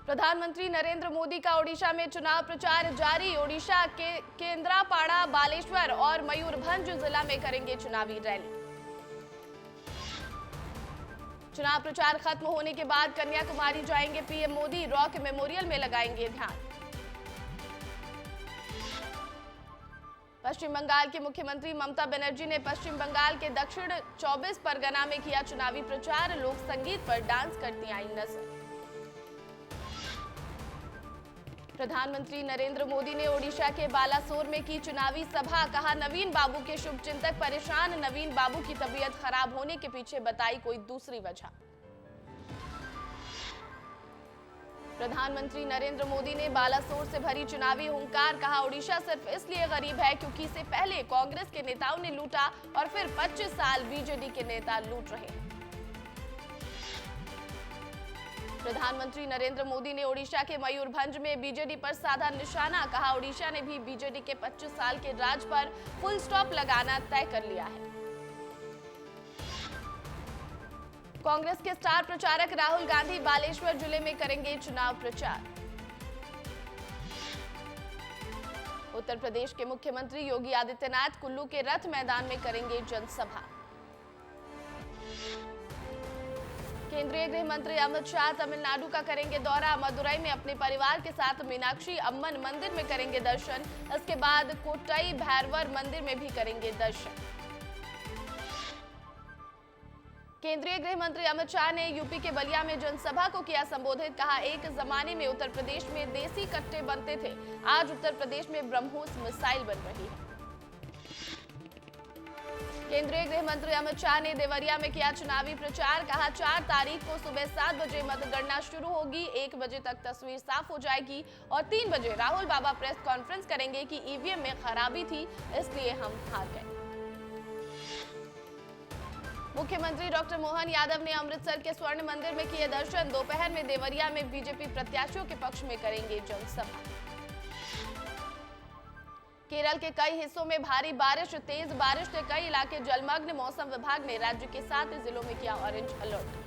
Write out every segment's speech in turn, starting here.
प्रधानमंत्री नरेंद्र मोदी का ओडिशा में चुनाव प्रचार जारी। ओडिशा के केंद्रापाड़ा, बालेश्वर और मयूरभंज जिला में करेंगे चुनावी रैली। चुनाव प्रचार खत्म होने के बाद कन्याकुमारी जाएंगे पीएम मोदी। रॉक मेमोरियल में लगाएंगे ध्यान। पश्चिम बंगाल की मुख्यमंत्री ममता बनर्जी ने पश्चिम बंगाल के दक्षिण 24 परगना में किया चुनावी प्रचार। लोक संगीत पर डांस करती आई नजर। प्रधानमंत्री नरेंद्र मोदी ने ओडिशा के बालासोर में की चुनावी सभा। कहा, नवीन बाबू के शुभचिंतक परेशान। नवीन बाबू की तबीयत खराब होने के पीछे बताई कोई दूसरी वजह। प्रधानमंत्री नरेंद्र मोदी ने बालासोर से भरी चुनावी हुंकार। कहा, ओडिशा सिर्फ इसलिए गरीब है क्योंकि इससे पहले कांग्रेस के नेताओं ने लूटा और फिर 25 साल बीजेडी के नेता लूट रहे हैं। प्रधानमंत्री नरेंद्र मोदी ने ओडिशा के मयूरभंज में बीजेडी पर साधा निशाना। कहा, ओडिशा ने भी बीजेडी के 25 साल के राज पर फुल स्टॉप लगाना तय कर लिया है। कांग्रेस के स्टार प्रचारक राहुल गांधी बालेश्वर जिले में करेंगे चुनाव प्रचार। उत्तर प्रदेश के मुख्यमंत्री योगी आदित्यनाथ कुल्लू के रथ मैदान में करेंगे जनसभा। केंद्रीय गृह मंत्री अमित शाह तमिलनाडु का करेंगे दौरा। मदुरई में अपने परिवार के साथ मीनाक्षी अम्मन मंदिर में करेंगे दर्शन। इसके बाद कोट्टई भैरवर मंदिर में भी करेंगे दर्शन। केंद्रीय गृह मंत्री अमित शाह ने यूपी के बलिया में जनसभा को किया संबोधित। कहा, एक जमाने में उत्तर प्रदेश में देसी कट्टे बनते थे, आज उत्तर प्रदेश में ब्रह्मोस मिसाइल बन रही है। केंद्रीय गृह मंत्री अमित शाह ने देवरिया में किया चुनावी प्रचार। कहा, 4 तारीख को सुबह 7 बजे मतगणना शुरू होगी। 1 बजे तक तस्वीर साफ हो जाएगी और 3 बजे राहुल बाबा प्रेस कॉन्फ्रेंस करेंगे कि ईवीएम में खराबी थी, इसलिए हम हार गए। मुख्यमंत्री डॉक्टर मोहन यादव ने अमृतसर के स्वर्ण मंदिर में किए दर्शन। दोपहर में देवरिया में बीजेपी प्रत्याशियों के पक्ष में करेंगे जनसभा। केरल के कई हिस्सों में भारी बारिश, तेज बारिश से कई इलाके जलमग्न। मौसम विभाग ने राज्य के 7 जिलों में किया ऑरेंज अलर्ट।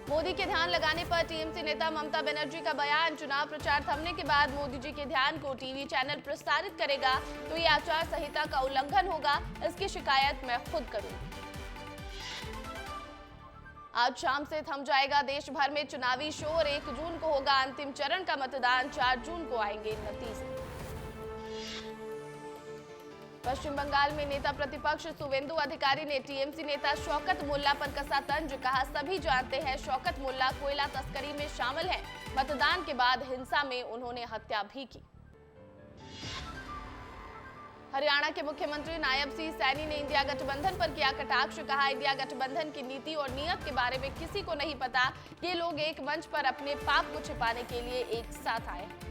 मोदी के ध्यान लगाने पर टीएमसी नेता ममता बनर्जी का बयान। चुनाव प्रचार थमने के बाद मोदी जी के ध्यान को टीवी चैनल प्रसारित करेगा तो ये आचार संहिता का उल्लंघन होगा। इसकी शिकायत मैं खुद करूंगी। आज शाम से थम जाएगा देश भर में चुनावी शोर। 1 जून को होगा अंतिम चरण का मतदान। 4 जून को आएंगे नतीजे। पश्चिम बंगाल में नेता प्रतिपक्ष शुवेंदु अधिकारी ने टीएमसी नेता शौकत मुल्ला पर कसा तंज। कहा, सभी जानते हैं शौकत मुल्ला कोयला तस्करी में शामिल हैं। मतदान के बाद हिंसा में उन्होंने हत्या भी की। हरियाणा के मुख्यमंत्री नायब सिंह सैनी ने इंडिया गठबंधन पर किया कटाक्ष। कहा, इंडिया गठबंधन की नीति और नीयत के बारे में किसी को नहीं पता। ये लोग एक मंच पर अपने पाप को छिपाने के लिए एक साथ आए हैं।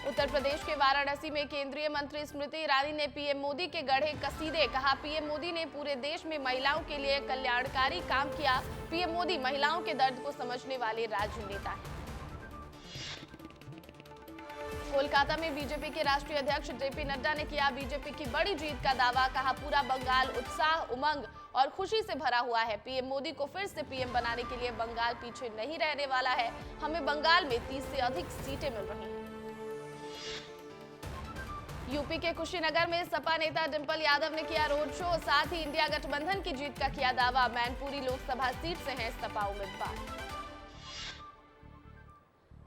उत्तर प्रदेश के वाराणसी में केंद्रीय मंत्री स्मृति ईरानी ने पीएम मोदी के गढ़े कसीदे। कहा, पीएम मोदी ने पूरे देश में महिलाओं के लिए कल्याणकारी काम किया। पीएम मोदी महिलाओं के दर्द को समझने वाले राजनेता हैं। कोलकाता में बीजेपी के राष्ट्रीय अध्यक्ष जेपी नड्डा ने किया बीजेपी की बड़ी जीत का दावा। कहा, पूरा बंगाल उत्साह, उमंग और खुशी से भरा हुआ है। पीएम मोदी को फिर से पीएम बनाने के लिए बंगाल पीछे नहीं रहने वाला है। हमें बंगाल में 30 से अधिक सीटें मिल रही हैं। यूपी के कुशीनगर में सपा नेता डिंपल यादव ने किया रोड शो। साथ ही इंडिया गठबंधन की जीत का किया दावा। मैनपुरी लोकसभा सीट से हैं सपा उम्मीदवार।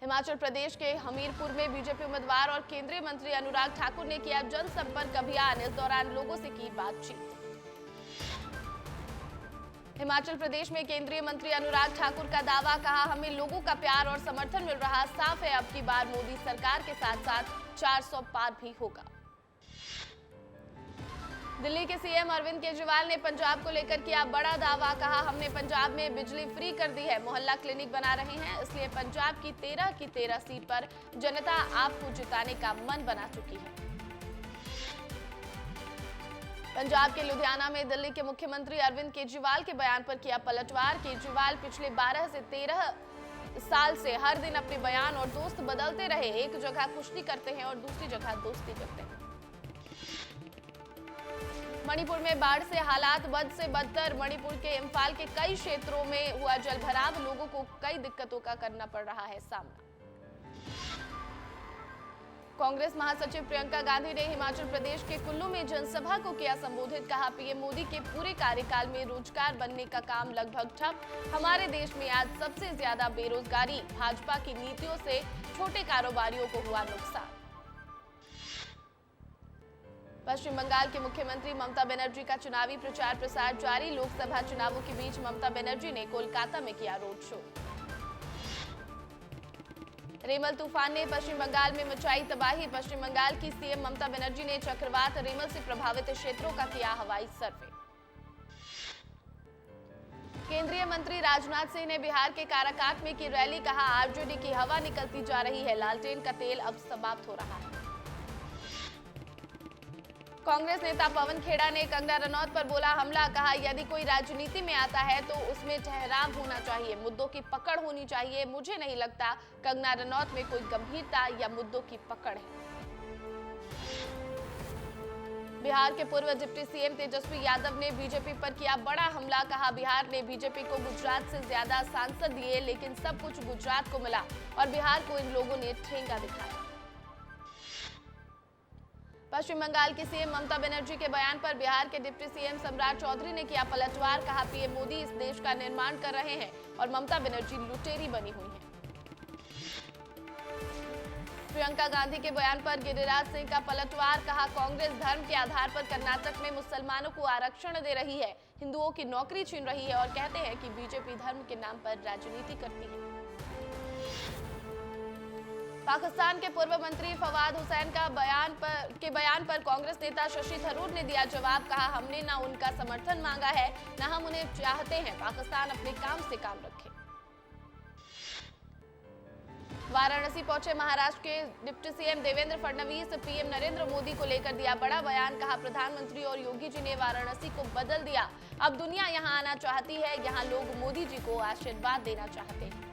हिमाचल प्रदेश के हमीरपुर में बीजेपी उम्मीदवार और केंद्रीय मंत्री अनुराग ठाकुर ने किया जनसंपर्क अभियान। इस दौरान लोगों से की बातचीत। हिमाचल प्रदेश में केंद्रीय मंत्री अनुराग ठाकुर का दावा। कहा, हमें लोगों का प्यार और समर्थन मिल रहा। साफ है अब की बार मोदी सरकार के साथ साथ 400 पार भी होगा। दिल्ली के सीएम अरविंद केजरीवाल ने पंजाब को लेकर किया बड़ा दावा। कहा, हमने पंजाब में बिजली फ्री कर दी है, मोहल्ला क्लिनिक बना रहे हैं, इसलिए पंजाब की 13 सीट पर जनता आपको जिताने का मन बना चुकी है। पंजाब के लुधियाना में दिल्ली के मुख्यमंत्री अरविंद केजरीवाल के बयान पर किया पलटवार। केजरीवाल पिछले 12 से 13 साल से हर दिन अपने बयान और दोस्त बदलते रहे। एक जगह कुश्ती करते हैं और दूसरी जगह दोस्ती करते हैं। मणिपुर में बाढ़ से हालात बद से बदतर। मणिपुर के इम्फाल के कई क्षेत्रों में हुआ जलभराव, लोगों को कई दिक्कतों का करना पड़ रहा है सामना। कांग्रेस महासचिव प्रियंका गांधी ने हिमाचल प्रदेश के कुल्लू में जनसभा को किया संबोधित। कहा, पीएम मोदी के पूरे कार्यकाल में रोजगार बनने का काम लगभग ठप। हमारे देश में आज सबसे ज्यादा बेरोजगारी। भाजपा की नीतियों से छोटे कारोबारियों को हुआ नुकसान। पश्चिम बंगाल के मुख्यमंत्री ममता बनर्जी का चुनावी प्रचार प्रसार जारी। लोकसभा चुनावों के बीच ममता बनर्जी ने कोलकाता में किया रोड शो। रेमल तूफान ने पश्चिम बंगाल में मचाई तबाही। पश्चिम बंगाल की सीएम ममता बनर्जी ने चक्रवात रेमल से प्रभावित क्षेत्रों का किया हवाई सर्वे। केंद्रीय मंत्री राजनाथ सिंह ने बिहार के काराकाट में की रैली। कहा, आरजेडी की हवा निकलती जा रही है, लालटेन का तेल अब समाप्त हो रहा है। कांग्रेस नेता पवन खेड़ा ने कंगना रनौत पर बोला हमला। कहा, यदि कोई राजनीति में आता है तो उसमें ठहराव होना चाहिए, मुद्दों की पकड़ होनी चाहिए। मुझे नहीं लगता कंगना रनौत में कोई गंभीरता या मुद्दों की पकड़ है। बिहार के पूर्व डिप्टी सीएम तेजस्वी यादव ने बीजेपी पर किया बड़ा हमला। कहा, बिहार ने बीजेपी को गुजरात से ज्यादा सांसद दिए, लेकिन सब कुछ गुजरात को मिला और बिहार को इन लोगों ने ठेंगा दिखाया। पश्चिम बंगाल की सीएम ममता बनर्जी के बयान पर बिहार के डिप्टी सीएम सम्राट चौधरी ने किया पलटवार। कहा, पीएम मोदी इस देश का निर्माण कर रहे हैं और ममता बनर्जी लुटेरी बनी हुई हैं। प्रियंका गांधी के बयान पर गिरिराज सिंह का पलटवार। कहा, कांग्रेस धर्म के आधार पर कर्नाटक में मुसलमानों को आरक्षण दे रही है, हिंदुओं की नौकरी छीन रही है और कहते हैं कि बीजेपी धर्म के नाम पर राजनीति करती है। पाकिस्तान के पूर्व मंत्री फवाद हुसैन का बयान पर कांग्रेस नेता शशि थरूर ने दिया जवाब। कहा, हमने ना उनका समर्थन मांगा है, ना हम उन्हें चाहते हैं। पाकिस्तान अपने काम से काम रखे। वाराणसी पहुंचे महाराष्ट्र के deputy CM Devendra Fadnavis. PM Narendra Modi को लेकर दिया बड़ा बयान। कहा, प्रधानमंत्री और योगी जी ने वाराणसी को बदल दिया। अब दुनिया यहां आना चाहती है, यहां लोग मोदी जी को आशीर्वाद देना चाहते हैं।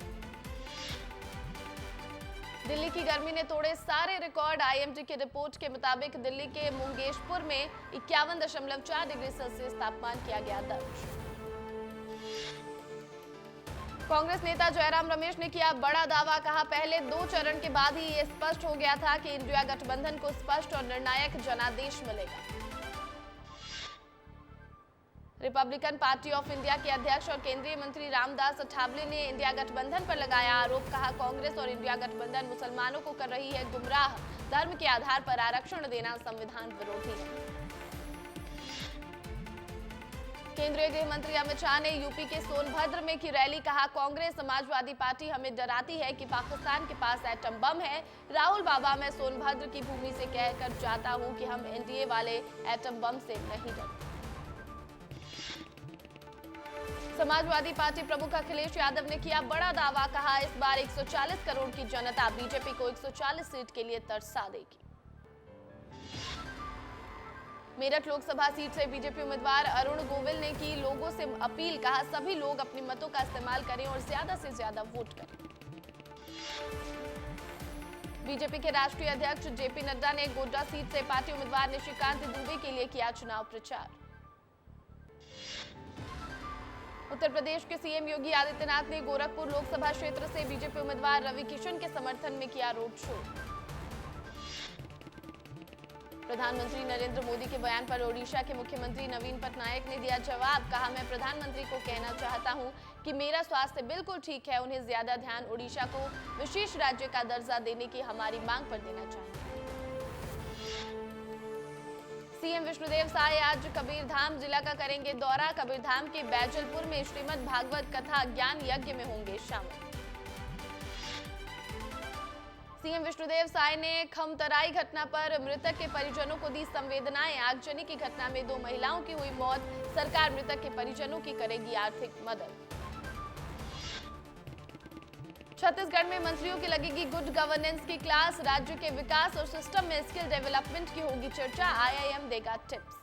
दिल्ली की गर्मी ने तोड़े सारे रिकॉर्ड। आईएमडी की रिपोर्ट के मुताबिक दिल्ली के मुंगेशपुर में 51.4 डिग्री सेल्सियस तापमान किया गया दर्ज। कांग्रेस नेता जयराम रमेश ने किया बड़ा दावा। कहा, पहले 2 चरण के बाद ही ये स्पष्ट हो गया था कि इंडिया गठबंधन को स्पष्ट और निर्णायक जनादेश मिलेगा। रिपब्लिकन पार्टी ऑफ इंडिया के अध्यक्ष और केंद्रीय मंत्री रामदास अठावले ने इंडिया गठबंधन पर लगाया आरोप। कहा, कांग्रेस और इंडिया गठबंधन मुसलमानों को कर रही है गुमराह, धर्म के आधार पर आरक्षण देना संविधान विरोधी है। केंद्रीय गृह मंत्री अमित शाह ने यूपी के सोनभद्र में की रैली। कहा, कांग्रेस समाजवादी पार्टी हमें डराती है कि पाकिस्तान के पास एटम बम है। राहुल बाबा, मैं सोनभद्र की भूमि से कहकर जाता हूं कि हम एनडीए वाले एटम बम से नहीं डरते। समाजवादी पार्टी प्रमुख अखिलेश यादव ने किया बड़ा दावा। कहा, इस बार 140 करोड़ की जनता बीजेपी को 140 सीट के लिए तरसा देगी। मेरठ लोकसभा सीट से बीजेपी उम्मीदवार अरुण गोविल ने की लोगों से अपील। कहा, सभी लोग अपने मतों का इस्तेमाल करें और ज्यादा से ज्यादा वोट करें। बीजेपी के राष्ट्रीय अध्यक्ष जेपी नड्डा ने गोड्डा सीट से पार्टी उम्मीदवार निशिकांत दुबे के लिए किया चुनाव प्रचार। उत्तर प्रदेश के सीएम योगी आदित्यनाथ ने गोरखपुर लोकसभा क्षेत्र से बीजेपी उम्मीदवार रवि किशन के समर्थन में किया रोड शो। प्रधानमंत्री नरेंद्र मोदी के बयान पर ओडिशा के मुख्यमंत्री नवीन पटनायक ने दिया जवाब। कहा, मैं प्रधानमंत्री को कहना चाहता हूं कि मेरा स्वास्थ्य बिल्कुल ठीक है, उन्हें ज्यादा ध्यान ओडिशा को विशेष राज्य का दर्जा देने की हमारी मांग पर देना चाहिए। सीएम विष्णुदेव साय आज कबीरधाम जिला का करेंगे दौरा। कबीरधाम के बैजलपुर में श्रीमद् भागवत कथा ज्ञान यज्ञ में होंगे शामिल। सीएम विष्णुदेव साय ने खमतराई घटना पर मृतक के परिजनों को दी संवेदनाएं। आगजनी की घटना में 2 महिलाओं की हुई मौत, सरकार मृतक के परिजनों की करेगी आर्थिक मदद। छत्तीसगढ़ में मंत्रियों की लगेगी गुड गवर्नेंस की क्लास। राज्य के विकास और सिस्टम में स्किल डेवलपमेंट की होगी चर्चा। आईआईएम देगा टिप्स।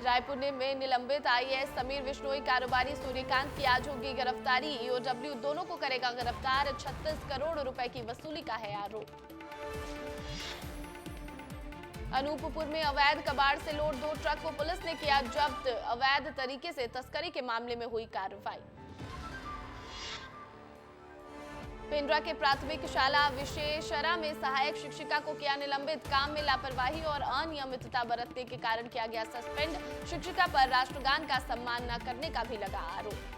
रायपुर में निलंबित आईएएस समीर विश्नोई कारोबारी सूर्यकांत की आज होगी गिरफ्तारी। ईओडब्ल्यू दोनों को करेगा गिरफ्तार। 36 करोड़ रुपए की वसूली का है आरोप। अनूपपुर में अवैध कबाड़ से लोड 2 ट्रक को पुलिस ने किया जब्त। अवैध तरीके से तस्करी के मामले में हुई कार्रवाई। पेंड्रा के प्राथमिक शाला विशेषरा में सहायक शिक्षिका को किया निलंबित। काम में लापरवाही और अनियमितता बरतने के कारण किया गया सस्पेंड। शिक्षिका पर राष्ट्रगान का सम्मान न करने का भी लगा आरोप।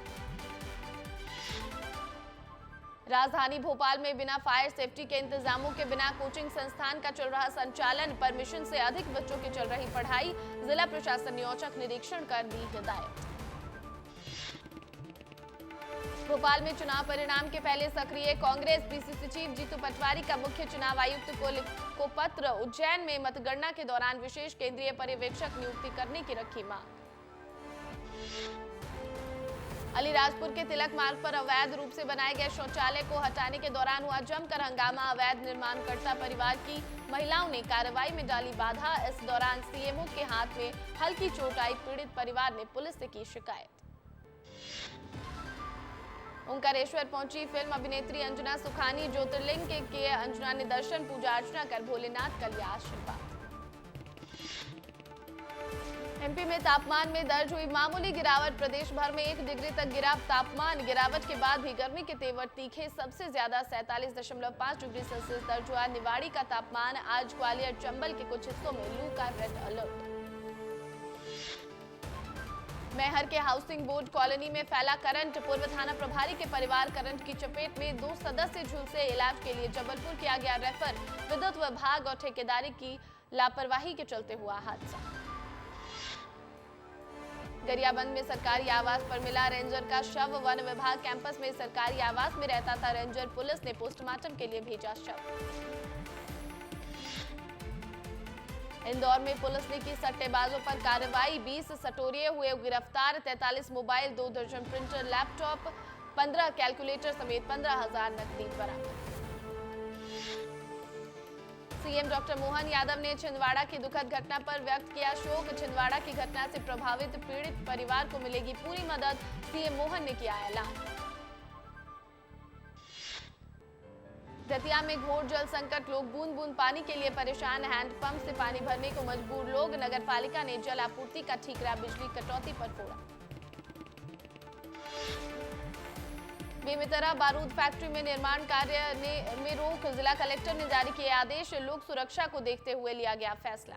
राजधानी भोपाल में बिना फायर सेफ्टी के इंतजामों के बिना कोचिंग संस्थान का चल रहा संचालन। परमिशन से अधिक बच्चों की चल रही पढ़ाई। जिला प्रशासन ने औचक निरीक्षण कर दी हिदायत। भोपाल में चुनाव परिणाम के पहले सक्रिय कांग्रेस। पीसीसी चीफ जीतू पटवारी का मुख्य चुनाव आयुक्त को पत्र। उज्जैन में मतगणना के दौरान विशेष केंद्रीय पर्यवेक्षक नियुक्ति करने की रखी मांग। अलीराजपुर के तिलक मार्ग पर अवैध रूप से बनाए गए शौचालय को हटाने के दौरान हुआ जमकर हंगामा। अवैध निर्माणकर्ता परिवार की महिलाओं ने कार्रवाई में डाली बाधा। इस दौरान सीएमओ के हाथ में हल्की चोट आई। पीड़ित परिवार ने पुलिस से की शिकायत। ओंकारेश्वर पहुंची फिल्म अभिनेत्री अंजना सुखानी। ज्योतिर्लिंग के किए अंजना ने दर्शन, पूजा अर्चना कर भोलेनाथ का लिया आशीर्वाद। एमपी में तापमान में दर्ज हुई मामूली गिरावट। प्रदेश भर में 1 डिग्री तक गिरा तापमान। गिरावट के बाद भी गर्मी के तेवर तीखे। सबसे ज्यादा 47.5 डिग्री सेल्सियस दर्ज हुआ निवाड़ी का तापमान। आज ग्वालियर चंबल के कुछ हिस्सों में लू का रेड अलर्ट। मैहर के हाउसिंग बोर्ड कॉलोनी में फैला करंट। पूर्व थाना प्रभारी के परिवार करंट की चपेट में। 2 सदस्य झुलसे। इलाज के लिए जबलपुर किया गया रेफर। विद्युत विभाग और ठेकेदारी की लापरवाही के चलते हुआ हादसा। गरियाबंद में सरकारी आवास पर मिला रेंजर का शव। वन विभाग कैंपस में सरकारी आवास में रहता था रेंजर। पुलिस ने पोस्टमार्टम के लिए भेजा शव। इंदौर में पुलिस ने की सट्टेबाजों पर कार्रवाई। 20 सटोरिये हुए गिरफ्तार। 43 मोबाइल, 2 दर्जन प्रिंटर, लैपटॉप, 15 कैलकुलेटर समेत 15,000 नकदी बरामद। सीएम डॉक्टर मोहन यादव ने छिंदवाड़ा की दुखद घटना पर व्यक्त किया शोक। छिंदवाड़ा की घटना से प्रभावित पीड़ित परिवार को मिलेगी पूरी मदद। सीएम मोहन ने किया ऐलान। दतिया में घोर जल संकट। लोग बूंद बूंद पानी के लिए परेशान। हैंडपंप से पानी भरने को मजबूर लोग। नगरपालिका ने जल आपूर्ति का ठीकरा बिजली कटौती पर फोड़ा। बेमेतरा बारूद फैक्ट्री में निर्माण कार्य में रोक। जिला कलेक्टर ने जारी किए आदेश। लोक सुरक्षा को देखते हुए लिया गया फैसला।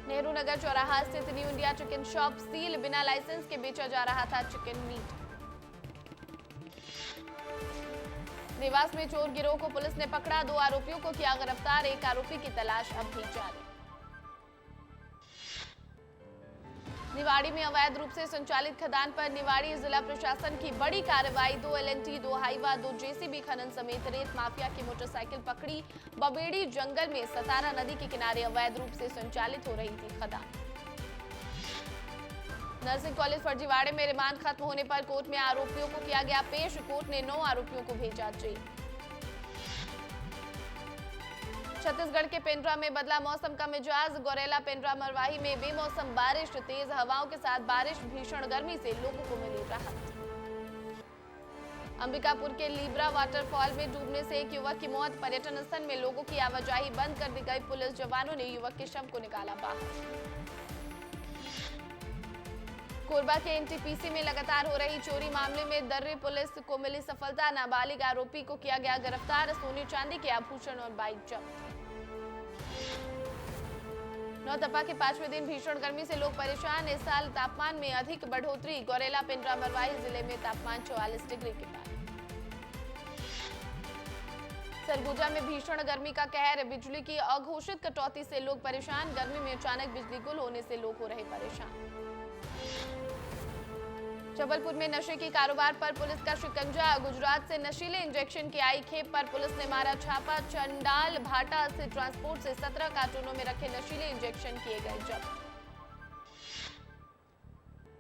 नेहरू नगर चौराहा स्थित new India chicken shop seal. बिना लाइसेंस के बेचा जा रहा था चिकन मीट। देवास में चोर गिरोह को पुलिस ने पकड़ा। 2 आरोपियों को किया गिरफ्तार। 1 आरोपी की तलाश अब भी जारी। निवाड़ी में अवैध रूप से संचालित खदान पर निवाड़ी जिला प्रशासन की बड़ी कार्रवाई। 2 एलएनटी, 2 हाइवा, 2 जेसीबी खनन समेत रेत माफिया की मोटरसाइकिल पकड़ी। बबेड़ी जंगल में सतारा नदी के किनारे अवैध रूप से संचालित हो रही थी खदान। नर्सिंग कॉलेज फर्जीवाड़े में रिमांड खत्म होने पर कोर्ट में आरोपियों को किया गया पेश। कोर्ट ने 9 आरोपियों को भेजा जेल। छत्तीसगढ़ के पेंड्रा में बदला मौसम का मिजाज। गौरेला पेंड्रा मरवाही में बेमौसम बारिश। तेज हवाओं के साथ बारिश। भीषण गर्मी से लोगों को मिली राहत। अंबिकापुर के लीब्रा वाटरफॉल में डूबने से एक युवक की मौत। पर्यटन स्थल में लोगों की आवाजाही बंद कर दी गई। पुलिस जवानों ने युवक के शव को निकाला बाहर। कोरबा के एनटीपीसी में लगातार हो रही चोरी मामले में दर्रे पुलिस को मिली सफलता। नाबालिग आरोपी को किया गया गिरफ्तार। सोने चांदी के आभूषण और बाइक जब्त। नौतपा के 5वें दिन भीषण गर्मी से लोग परेशान। इस साल तापमान में अधिक बढ़ोतरी। गौरेला पेंड्रा मरवाही जिले में तापमान 44 डिग्री के पार। सरगुजा में भीषण गर्मी का कहर। बिजली की अघोषित कटौती से लोग परेशान। गर्मी में अचानक बिजली गुल होने से लोग हो रहे परेशान। जबलपुर में नशे के कारोबार पर पुलिस का शिकंजा। गुजरात से नशीले इंजेक्शन की आई खेप पर पुलिस ने मारा छापा। चंडाल भाटा से ट्रांसपोर्ट से 17 कार्टूनों में रखे नशीले इंजेक्शन किए गए जब्त।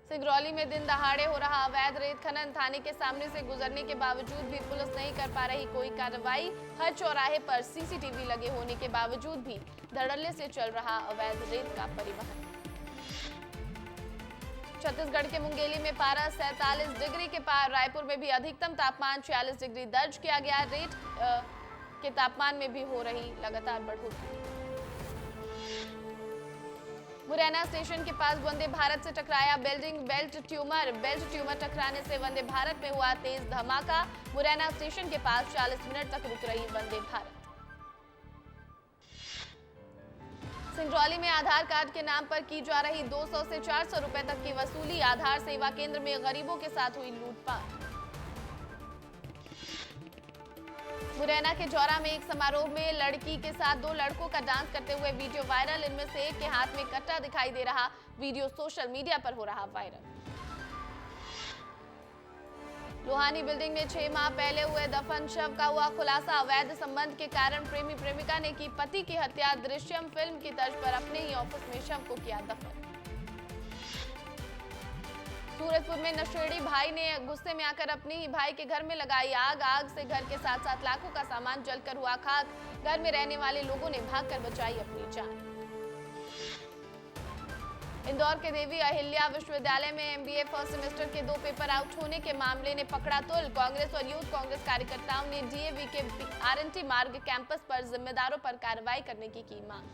सिंगरौली में दिन दहाड़े हो रहा अवैध रेत खनन। थाने के सामने से गुजरने के बावजूद भी पुलिस नहीं कर पा रही कोई कार्रवाई। हर चौराहे पर सीसीटीवी लगे होने के बावजूद भी धड़ल्ले से चल रहा अवैध रेत का परिवहन। छत्तीसगढ़ के मुंगेली में पारा 47 डिग्री के पार। रायपुर में भी अधिकतम तापमान 46 डिग्री दर्ज किया गया। रेत के तापमान में भी हो रही लगातार बढ़ोतरी। मुरैना स्टेशन के पास वंदे भारत से टकराया बिल्डिंग बेल्ट ट्यूमर टकराने से वंदे भारत में हुआ तेज धमाका। मुरैना स्टेशन के पास 40 मिनट तक रुक रही वंदे भारत। सिंगरौली में आधार कार्ड के नाम पर की जा रही 200 से 400 रुपए तक की वसूली। आधार सेवा केंद्र में गरीबों के साथ हुई लूटपाट। मुरैना के जौरा में एक समारोह में लड़की के साथ 2 लड़कों का डांस करते हुए वीडियो वायरल। इनमें से एक के हाथ में कट्टा दिखाई दे रहा। वीडियो सोशल मीडिया पर हो रहा वायरल। लोहानी बिल्डिंग में 6 माह पहले हुए दफन शव का हुआ खुलासा। अवैध संबंध के कारण प्रेमी प्रेमिका ने की पति की हत्या। दृश्यम फिल्म की तर्ज पर अपने ही ऑफिस में शव को किया दफन। सूरजपुर में नशेड़ी भाई ने गुस्से में आकर अपने ही भाई के घर में लगाई आग। आग से घर के 7-7 लाखों का सामान जलकर हुआ खाक। घर में रहने वाले लोगों ने भागकर बचाई अपनी जान। इंदौर के देवी अहिल्या विश्वविद्यालय में एमबीए फर्स्ट सेमेस्टर के 2 पेपर आउट होने के मामले ने पकड़ा तूल। कांग्रेस और यूथ कांग्रेस कार्यकर्ताओं ने डीएवी के आरएनटी मार्ग कैंपस पर जिम्मेदारों पर कार्रवाई करने की मांग।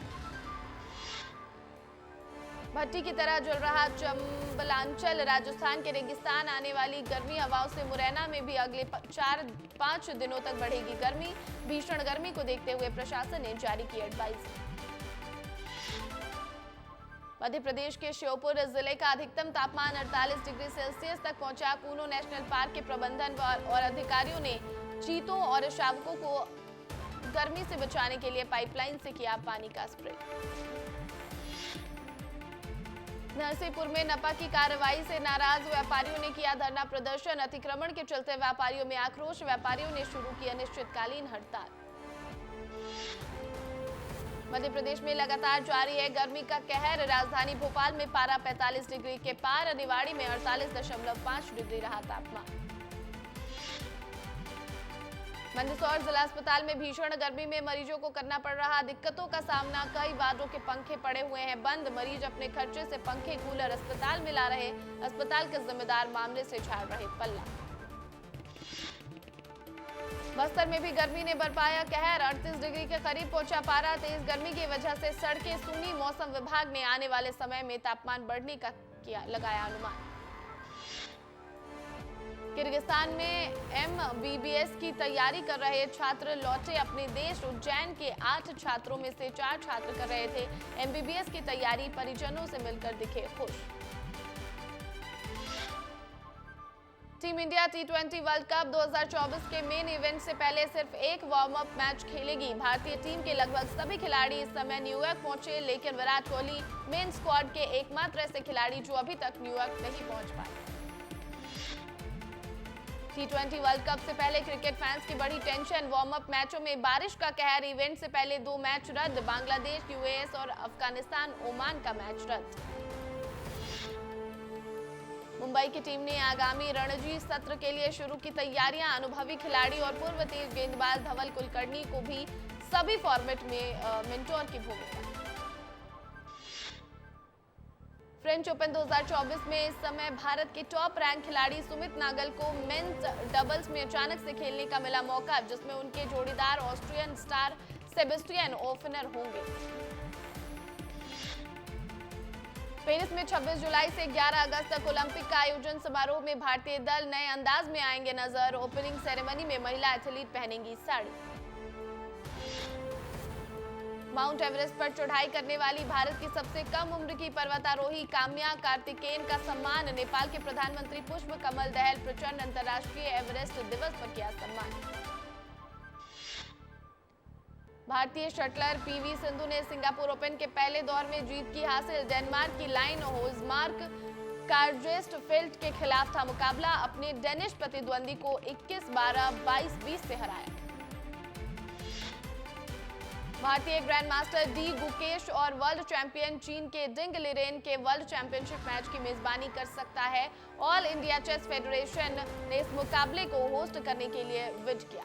भट्टी की तरह जल रहा चंबलांचल। राजस्थान के रेगिस्तान आने वाली गर्मी हवाओं से मुरैना में भी अगले 4-5 दिनों तक बढ़ेगी गर्मी। भीषण गर्मी को देखते हुए प्रशासन ने जारी की एडवाइजरी। मध्य प्रदेश के श्योपुर जिले का अधिकतम तापमान 48 डिग्री सेल्सियस तक पहुंचा। कूनो नेशनल पार्क के प्रबंधन और अधिकारियों ने चीतों और शावकों को गर्मी से बचाने के लिए पाइपलाइन से किया पानी का स्प्रे। नरसिंहपुर में नपा की कार्रवाई से नाराज व्यापारियों ने किया धरना प्रदर्शन। अतिक्रमण के चलते व्यापारियों में आक्रोश। व्यापारियों ने शुरू की अनिश्चितकालीन हड़ताल। मध्य प्रदेश में लगातार जारी है गर्मी का कहर। राजधानी भोपाल में पारा 45 डिग्री के पार। निवाड़ी में 48.5 डिग्री रहा तापमान। मंदसौर जिला अस्पताल में भीषण गर्मी में मरीजों को करना पड़ रहा दिक्कतों का सामना। कई वार्डों के पंखे पड़े हुए हैं बंद। मरीज अपने खर्चे से पंखे कूलर अस्पताल में ला रहे। अस्पताल के जिम्मेदार मामले से झाड़ रहे पल्ला। बस्तर में भी गर्मी ने बरपाया कहर। 38 डिग्री के करीब पहुंचा पारा। तेज गर्मी की वजह से सड़कें सूनी। मौसम विभाग ने आने वाले समय में तापमान बढ़ने का लगाया अनुमान। किर्गिस्तान में एमबीबीएस की तैयारी कर रहे छात्र लौटे अपने देश। उज्जैन के 8 छात्रों में से 4 छात्र कर रहे थे एमबीबीएस की तैयारी। परिजनों से मिलकर दिखे खुश। टीम इंडिया टी20 वर्ल्ड कप 2024 के मेन इवेंट से पहले सिर्फ एक वार्म अप मैच खेलेगी। भारतीय टीम के लगभग सभी खिलाड़ी इस समय न्यूयॉर्क पहुंचे, लेकिन विराट कोहली मेन स्क्वाड के एकमात्र ऐसे खिलाड़ी जो अभी तक न्यूयॉर्क नहीं पहुंच पाए। टी20 वर्ल्ड कप से पहले क्रिकेट फैंस की बड़ी टेंशन। वार्म अप मैचों में बारिश का कहर। इवेंट से पहले 2 मैच रद्द। बांग्लादेश, यूएस और अफगानिस्तान ओमान का मैच रद्द। मुंबई की टीम ने आगामी रणजी सत्र के लिए शुरू की तैयारियां। अनुभवी खिलाड़ी और पूर्व तेज गेंदबाज धवल कुलकर्णी को भी सभी फॉर्मेट में मेंटोर की भूमिका। फ्रेंच ओपन 2024 में इस समय भारत के टॉप रैंक खिलाड़ी सुमित नागल को मेंस डबल्स में अचानक से खेलने का मिला मौका, जिसमें उनके जोड़ीदार ऑस्ट्रियन स्टार सेबेस्टियन ओफनर होंगे। पेरिस में 26 जुलाई से 11 अगस्त तक ओलंपिक का आयोजन समारोह में भारतीय दल नए अंदाज में आएंगे नजर। ओपनिंग सेरेमनी में महिला एथलीट पहनेंगी साड़ी। माउंट एवरेस्ट पर चढ़ाई करने वाली भारत की सबसे कम उम्र की पर्वतारोही काम्या कार्तिकेयन का सम्मान। नेपाल के प्रधानमंत्री पुष्प कमल दहल प्रचंड अंतर्राष्ट्रीय एवरेस्ट दिवस पर किया सम्मान। भारतीय शटलर पीवी सिंधु ने सिंगापुर ओपन के पहले दौर में जीत की हासिल। डेनमार्क की लाइन होजमार्क कार्जेस्टफेल्ड के खिलाफ था मुकाबला। अपने डेनिश प्रतिद्वंदी को 21-12, 22-20 से हराया। भारतीय ग्रैंड मास्टर डी गुकेश और वर्ल्ड चैंपियन चीन के डिंग लिरेन के वर्ल्ड चैंपियनशिप मैच की मेजबानी कर सकता है। ऑल इंडिया चेस फेडरेशन ने इस मुकाबले को होस्ट करने के लिए बिड किया।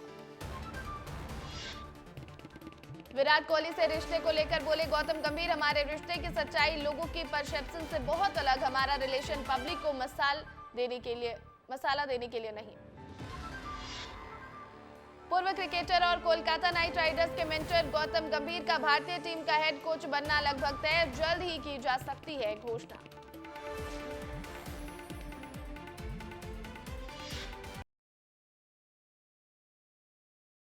विराट कोहली से रिश्ते को लेकर बोले गौतम गंभीर, हमारे रिश्ते की सच्चाई लोगों की परसेप्शन से बहुत अलग। हमारा रिलेशन पब्लिक को मसाला देने के लिए नहीं। पूर्व क्रिकेटर और कोलकाता नाइट राइडर्स के मेंटर गौतम गंभीर का भारतीय टीम का हेड कोच बनना लगभग तय, जल्द ही की जा सकती है घोषणा।